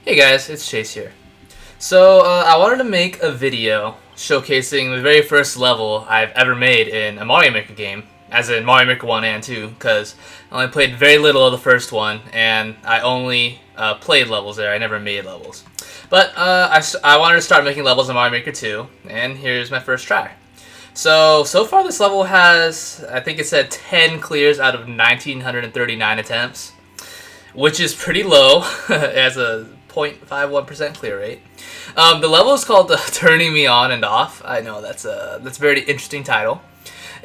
Hey guys, it's Chase here. So I wanted to make a video showcasing the very first level I've ever made in a Mario Maker game, as in Mario Maker 1 and 2, because I only played very little of the first one, and I only played levels there, I never made levels. But I wanted to start making levels in Mario Maker 2, and here's my first try. So far this level has, I think it said 10 clears out of 1,939 attempts, which is pretty low. It has a 0.51% clear rate. The level is called Turning Me On and Off. I know that's a very interesting title.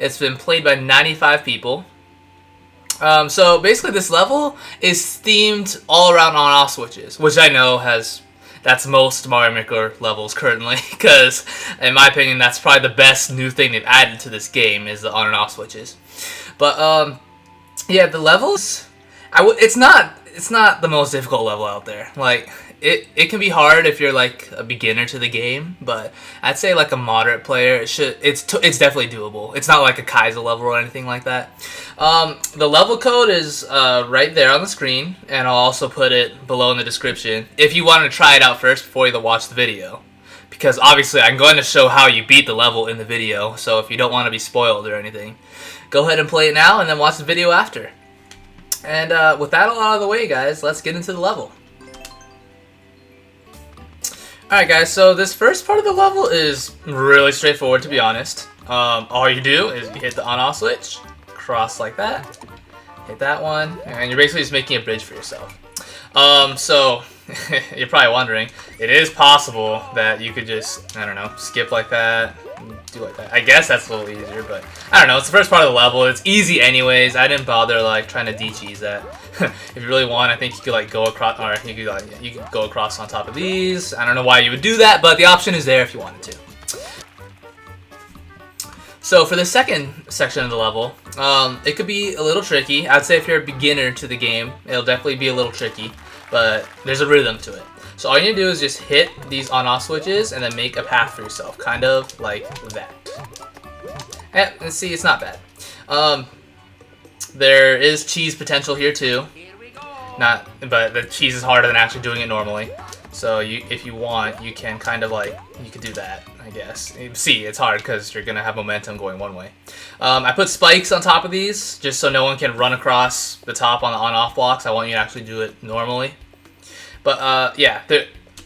It's been played by 95 people. So basically this level is themed all around on-off switches, which I know that's most Mario Maker levels currently, because in my opinion that's probably the best new thing they've added to this game is the on and off switches. But yeah, the levels, it's not the most difficult level out there. Like it can be hard if you're like a beginner to the game, but I'd say like a moderate player, it's definitely doable. It's not like a Kaiser level or anything like that. The level code is right there on the screen, and I'll also put it below in the description if you want to try it out first before you watch the video. Because obviously I'm going to show how you beat the level in the video, so if you don't want to be spoiled or anything, go ahead and play it now and then watch the video after. And with that all out of the way, guys, let's get into the level. Alright guys, so this first part of the level is really straightforward, to be honest. All you do is you hit the on-off switch, cross like that, hit that one, and you're basically just making a bridge for yourself. So you're probably wondering, it is possible that you could just, I don't know, skip like that, do like that. I guess that's a little easier, but I don't know, it's the first part of the level. It's easy anyways. I didn't bother like trying to de-cheese that. If you really want, I think you could like go across, or you could go across on top of these. I don't know why you would do that, but the option is there if you wanted to. So for the second section of the level, it could be a little tricky. I'd say if you're a beginner to the game, it'll definitely be a little tricky, but there's a rhythm to it. So all you need to do is just hit these on-off switches and then make a path for yourself, kind of like that. And see, it's not bad. There is cheese potential here too. But the cheese is harder than actually doing it normally. So if you want, you can kind of like, you could do that, I guess. See, it's hard because you're going to have momentum going one way. I put spikes on top of these just so no one can run across the top on the on-off blocks. I want you to actually do it normally. But yeah,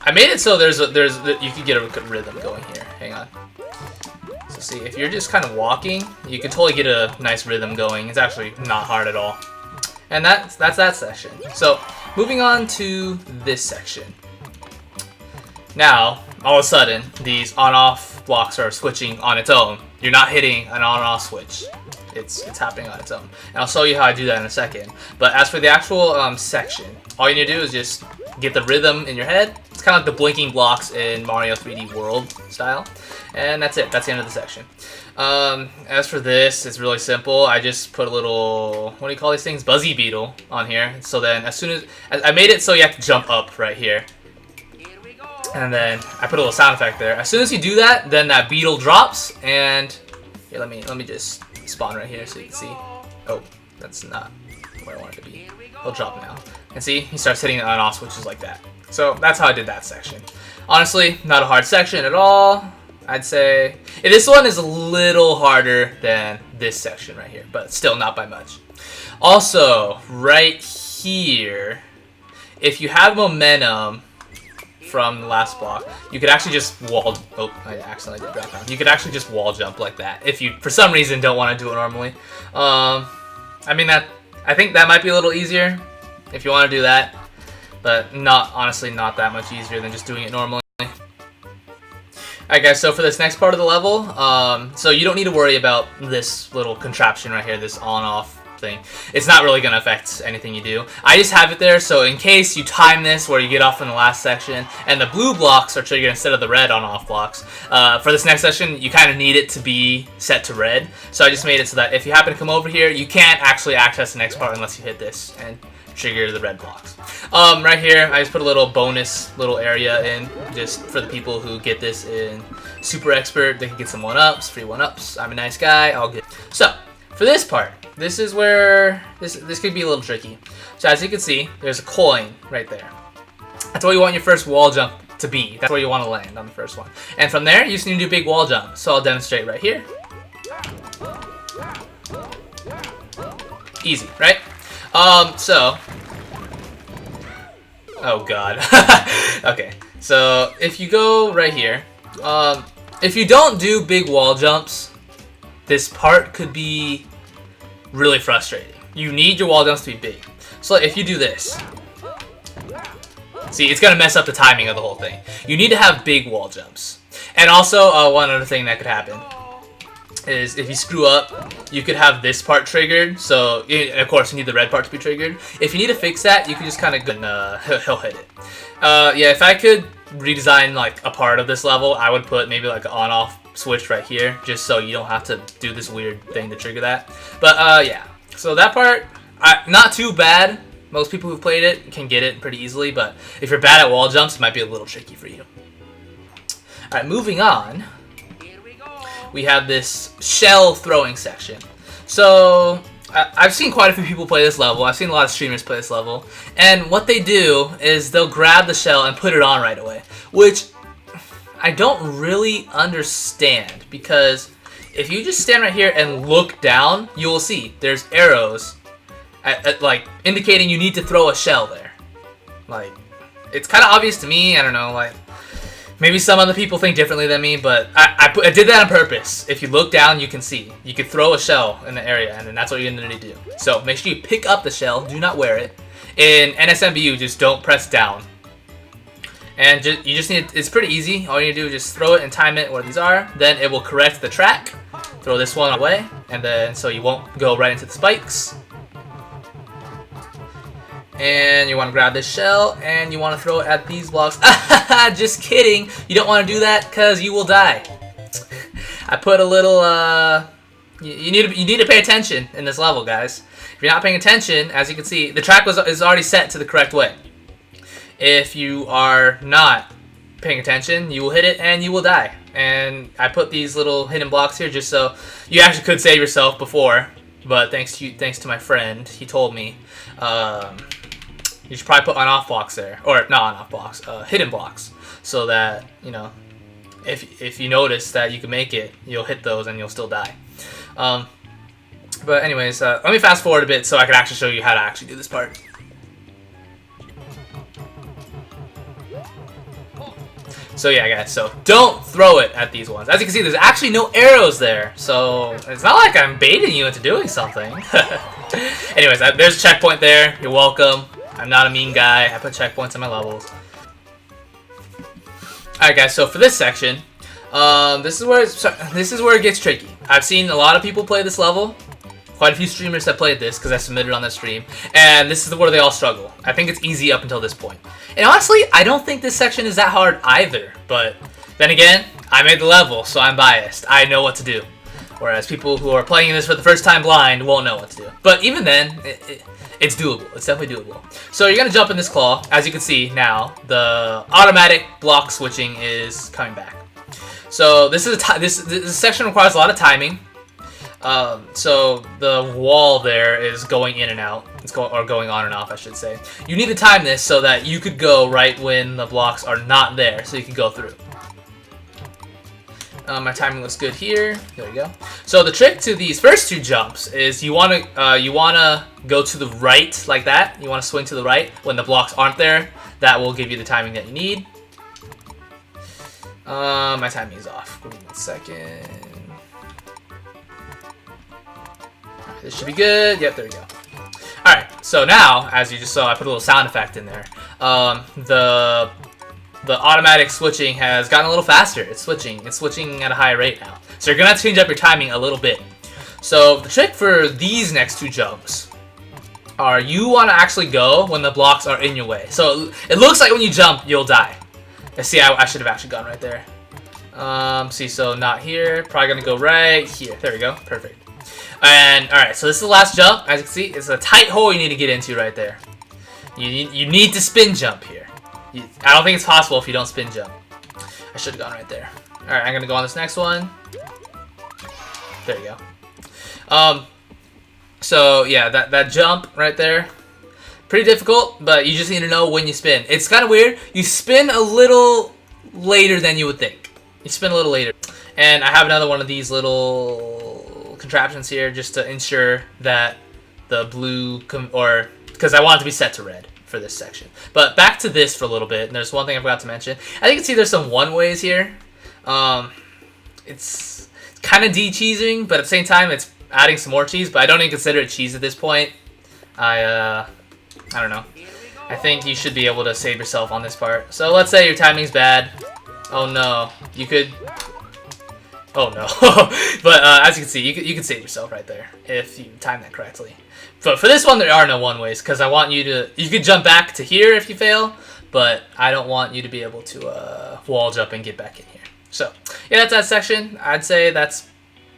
I made it so you could get a good rhythm going here. Hang on. So see, if you're just kind of walking, you can totally get a nice rhythm going. It's actually not hard at all. And that's that section. So moving on to this section. Now, all of a sudden, these on-off blocks are switching on its own. You're not hitting an on-off switch. It's happening on its own. And I'll show you how I do that in a second. But as for the actual section, all you need to do is just get the rhythm in your head. It's kind of like the blinking blocks in Mario 3D World style. And that's it. That's the end of the section. As for this, it's really simple. I just put a little, what do you call these things? Buzzy beetle on here. So then as soon as I made it so you have to jump up right here. And then I put a little sound effect there. As soon as you do that, then that beetle drops, and here, let me just spawn right here so you can see. Oh, that's not where I want it to be. He'll drop now. And see, he starts hitting the on-off switches like that. So that's how I did that section. Honestly, not a hard section at all. I'd say this one is a little harder than this section right here, but still not by much. Also, right here, if you have momentum from the last block, you could actually just I accidentally did drop down. You could actually just wall jump like that if you, for some reason, don't want to do it normally. I mean, I think that might be a little easier if you want to do that, but honestly not that much easier than just doing it normally. Alright guys, so for this next part of the level, so you don't need to worry about this little contraption right here, this on-off thing. It's not really going to affect anything you do. I just have it there so in case you time this where you get off in the last section and the blue blocks are triggered instead of the red on-off blocks, for this next section you kind of need it to be set to red. So I just made it so that if you happen to come over here, you can't actually access the next part unless you hit this and trigger the red blocks. Right here, I just put a little bonus little area in just for the people who get this in Super Expert. They can get some 1-ups, free 1-ups. I'm a nice guy. I'll get. So for this part, this is where this could be a little tricky. So as you can see, there's a coin right there. That's where you want your first wall jump to be. That's where you want to land on the first one. And from there, you just need to do a big wall jump. So I'll demonstrate right here. Easy, right? Oh god. Okay, so if you go right here, if you don't do big wall jumps, this part could be really frustrating. You need your wall jumps to be big. So if you do this, see, it's gonna mess up the timing of the whole thing. You need to have big wall jumps. And also, one other thing that could happen is if you screw up, you could have this part triggered. So, of course, you need the red part to be triggered. If you need to fix that, you can just kind of he'll hit it. Yeah, if I could redesign like a part of this level, I would put maybe like an on-off switch right here, just so you don't have to do this weird thing to trigger that. But yeah, so that part, not too bad. Most people who've played it can get it pretty easily, but if you're bad at wall jumps, it might be a little tricky for you. Alright, moving on. We have this shell throwing section. So, I've seen quite a few people play this level. I've seen a lot of streamers play this level. And what they do is they'll grab the shell and put it on right away. Which I don't really understand, because if you just stand right here and look down, you will see there's arrows like indicating you need to throw a shell there. Like, it's kind of obvious to me. I don't know, like, maybe some other people think differently than me, but I did that on purpose. If you look down, you can see. You could throw a shell in the area, and then that's what you're going to do. So make sure you pick up the shell. Do not wear it. In NSMBU, just don't press down. And you just need, it's pretty easy. All you need to do is just throw it and time it where these are. Then it will correct the track. Throw this one away, and then so you won't go right into the spikes. And you want to grab this shell, and you want to throw it at these blocks. Just kidding. You don't want to do that because you will die. I put a little, you need to pay attention in this level, guys. If you're not paying attention, as you can see, the track is already set to the correct way. If you are not paying attention, you will hit it and you will die. And I put these little hidden blocks here just so you actually could save yourself before. But thanks to my friend, he told me, you should probably put on-off blocks there, or not on-off blocks, hidden blocks, so that, you know, if you notice that you can make it, you'll hit those and you'll still die. But anyways, let me fast forward a bit so I can actually show you how to actually do this part. So yeah, guys, so don't throw it at these ones. As you can see, there's actually no arrows there, so it's not like I'm baiting you into doing something. Anyways, there's a checkpoint there. You're welcome. I'm not a mean guy. I put checkpoints in my levels. Alright, guys, so for this section, this is where it gets tricky. I've seen a lot of people play this level. Quite a few streamers have played this because I submitted on their stream, and this is where they all struggle. I think it's easy up until this point. And honestly, I don't think this section is that hard either, but then again, I made the level, so I'm biased. I know what to do. Whereas people who are playing this for the first time blind won't know what to do. But even then, it's doable. It's definitely doable. So you're going to jump in this claw. As you can see now, the automatic block switching is coming back. So this section requires a lot of timing. So the wall there is going in and out. It's going on and off, I should say. You need to time this so that you could go right when the blocks are not there, so you can go through. My timing looks good here. There we go. So the trick to these first two jumps is you wanna go to the right like that. You wanna swing to the right when the blocks aren't there. That will give you the timing that you need. My timing is off. Give me 1 second. This should be good. Yep, there we go. Alright, so now, as you just saw, I put a little sound effect in there. The automatic switching has gotten a little faster. It's switching at a higher rate now. So you're going to have to change up your timing a little bit. So the trick for these next two jumps are you want to actually go when the blocks are in your way. So it looks like when you jump, you'll die. See, I should have actually gone right there. See, so not here. Probably going to go right here. There we go. Perfect. And alright, so this is the last jump. As you can see, it's a tight hole you need to get into right there. You need to spin jump here. I don't think it's possible if you don't spin jump. I should have gone right there. Alright, I'm going to go on this next one. There you go. So yeah, that jump right there, Pretty difficult, but you just need to know when you spin. It's kind of weird. You spin a little later than you would think. You spin a little later. And I have another one of these little contraptions here just to ensure that the blue, because I want it to be set to red for this section. But back to this for a little bit, and there's one thing I forgot to mention. I think you can see there's some one-ways here. It's kind of de-cheesing, but at the same time, it's adding some more cheese, but I don't even consider it cheese at this point. I don't know. I think you should be able to save yourself on this part. So let's say your timing's bad. Oh no, you could. Oh no. But as you can see, you can save yourself right there if you time that correctly. But for this one, there are no one-ways because I want you to. You could jump back to here if you fail, but I don't want you to be able to wall jump and get back in here. So yeah, that's that section. I'd say that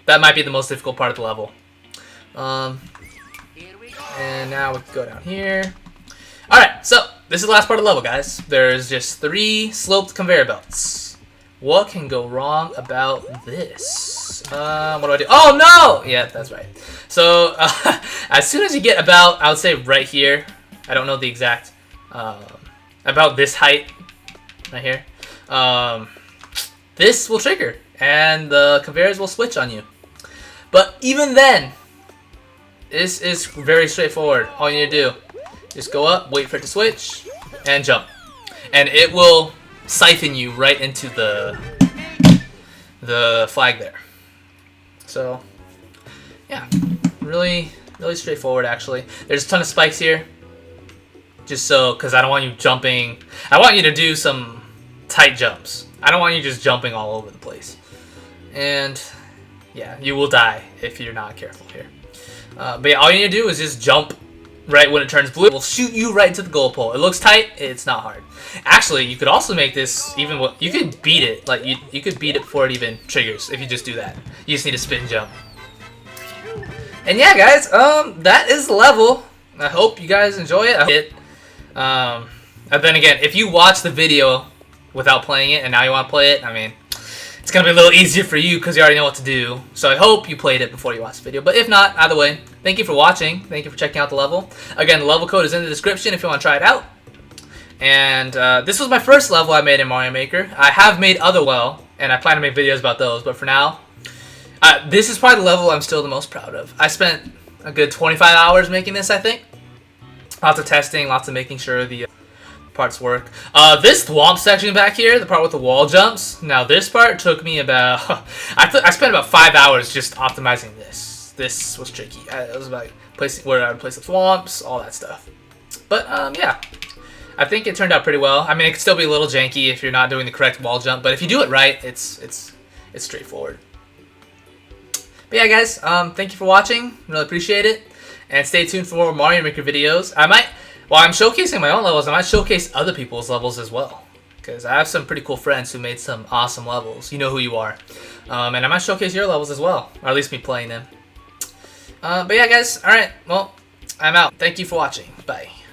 might be the most difficult part of the level. And now we can go down here. Alright, so this is the last part of the level, guys. There's just 3 sloped conveyor belts. What can go wrong about this? What do I do? Oh, no! Yeah, that's right. So, as soon as you get about, I would say right here. I don't know the exact, about this height. Right here. This will trigger. And the conveyors will switch on you. But even then, this is very straightforward. All you need to do, just go up, wait for it to switch, and jump. And it will siphon you right into the flag there. So, yeah, really straightforward actually. There's a ton of spikes here, just so, because I don't want you jumping. I want you to do some tight jumps. I don't want you just jumping all over the place. And yeah, you will die if you're not careful here. But yeah, all you need to do is just jump right when it turns blue. It will shoot you right into the goal pole. It looks tight. It's not hard. Actually, you could also make this even. You could beat it. Like you could beat it before it even triggers if you just do that. You just need to spin jump. And yeah, guys, that is the level. I hope you guys enjoy it. And then again, if you watch the video without playing it and now you want to play it, I mean, it's going to be a little easier for you because you already know what to do. So I hope you played it before you watched the video. But if not, either way, thank you for watching. Thank you for checking out the level. Again, the level code is in the description if you want to try it out. And this was my first level I made in Mario Maker. I have made other and I plan to make videos about those. But for now, this is probably the level I'm still the most proud of. I spent a good 25 hours making this, I think. Lots of testing, lots of making sure the parts work. This thwomp section back here, the part with the wall jumps. Now this part took me about, I spent about 5 hours just optimizing this. This was tricky. It was about placing where I would place the thwomps, all that stuff. But yeah, I think it turned out pretty well. I mean, it could still be a little janky if you're not doing the correct wall jump, but if you do it right, it's straightforward. But yeah, guys, thank you for watching. Really appreciate it, and stay tuned for more Mario Maker videos. While I'm showcasing my own levels, I might showcase other people's levels as well. Because I have some pretty cool friends who made some awesome levels. You know who you are. And I might showcase your levels as well. Or at least me playing them. But yeah, guys. Alright. Well, I'm out. Thank you for watching. Bye.